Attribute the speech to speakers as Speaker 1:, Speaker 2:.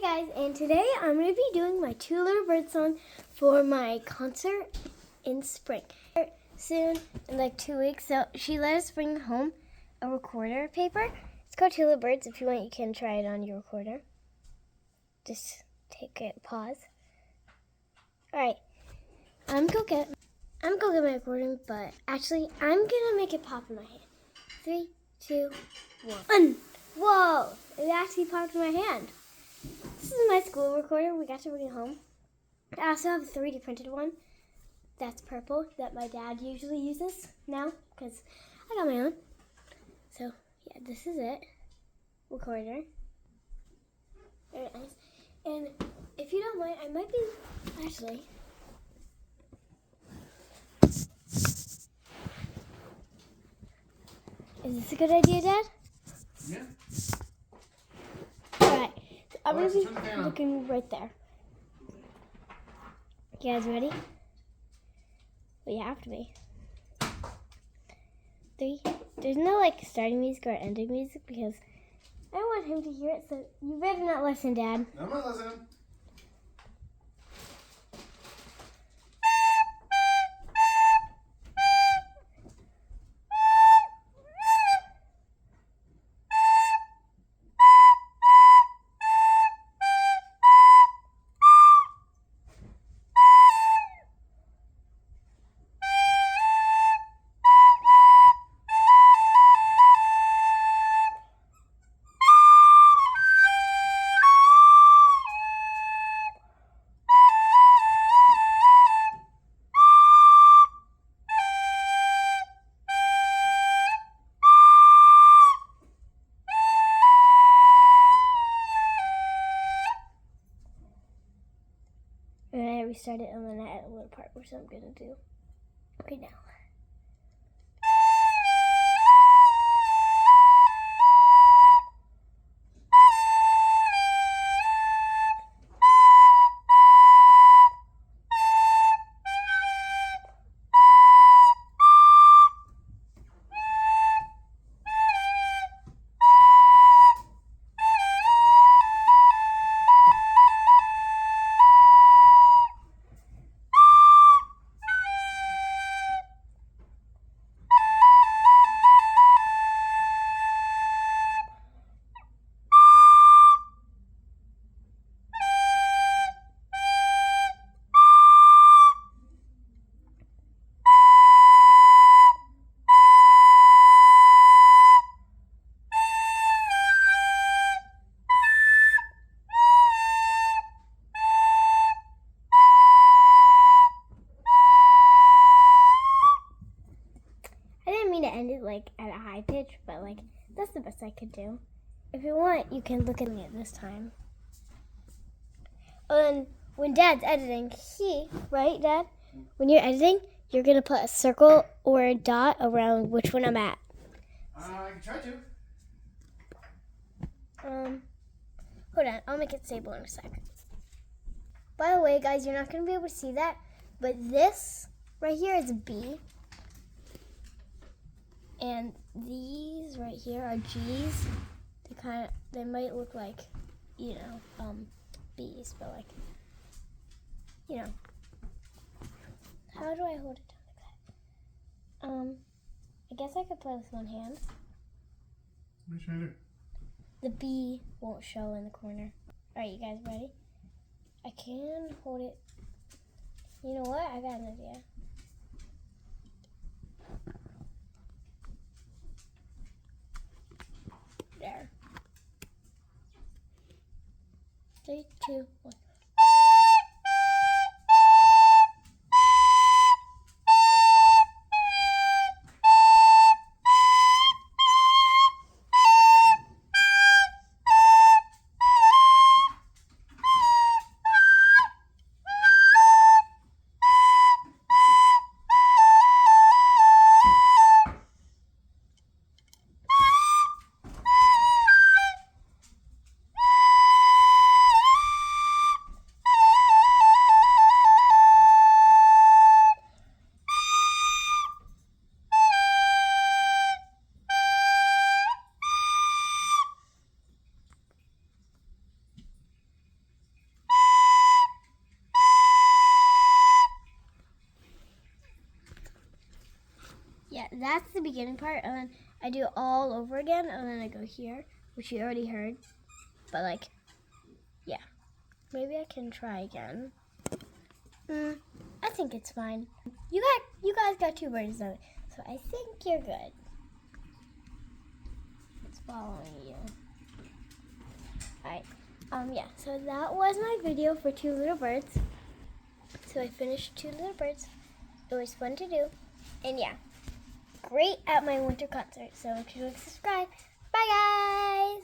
Speaker 1: guys, and today I'm going to be doing my Two Little Birds song for my concert in spring. Soon, in like 2 weeks, so she let us bring home a recorder paper. It's called Two Little Birds. If you want, you can try it on your recorder. Just take it, pause. Alright, I'm gonna get my recording, but actually, I'm gonna make it pop in my hand. 3, 2, 1. Whoa! It actually popped in my hand. This is my school recorder. We got to bring it home. I also have a 3D printed one that's purple that my dad usually uses now because I got my own. So, yeah, this is it. Recorder. Very nice. And if you don't mind, I might be... Actually... Is this a good idea, Dad?
Speaker 2: Yeah.
Speaker 1: Alright. I'm going to be looking right there. You guys ready? Well, you have to be. 3. There's no like starting music or ending music because I don't want him to hear it, so you better not listen, Dad.
Speaker 2: I'm not listening.
Speaker 1: And I restart it, and then I add a little part, which I'm going to do right now. To end it like at a high pitch, but like that's the best I could do. If you want, you can look at it this time. And when Dad's editing, right, Dad? When you're editing, you're gonna put a circle or a dot around which one I'm at.
Speaker 2: I can try to.
Speaker 1: Hold on, I'll make it stable in a second. By the way, guys, you're not gonna be able to see that, but this right here is a B. And these right here are G's. They might look like, B's, but like, How do I hold it down like that? I guess I could play with one hand.
Speaker 2: What are you trying to do?
Speaker 1: The B won't show in the corner. All right, you guys ready? I can hold it. You know what? I got an idea. There. 3, 2, 1. that's the beginning part, and then I do it all over again, and then I go here, which you already heard. But like, yeah. Maybe I can try again. I think it's fine. You guys got 2 birds on it, so I think you're good. It's following you. Alright. Yeah, so that was my video for 2 little birds. So I finished 2 little birds. It was fun to do. And yeah, great at my winter concert. So make sure to subscribe. Bye guys!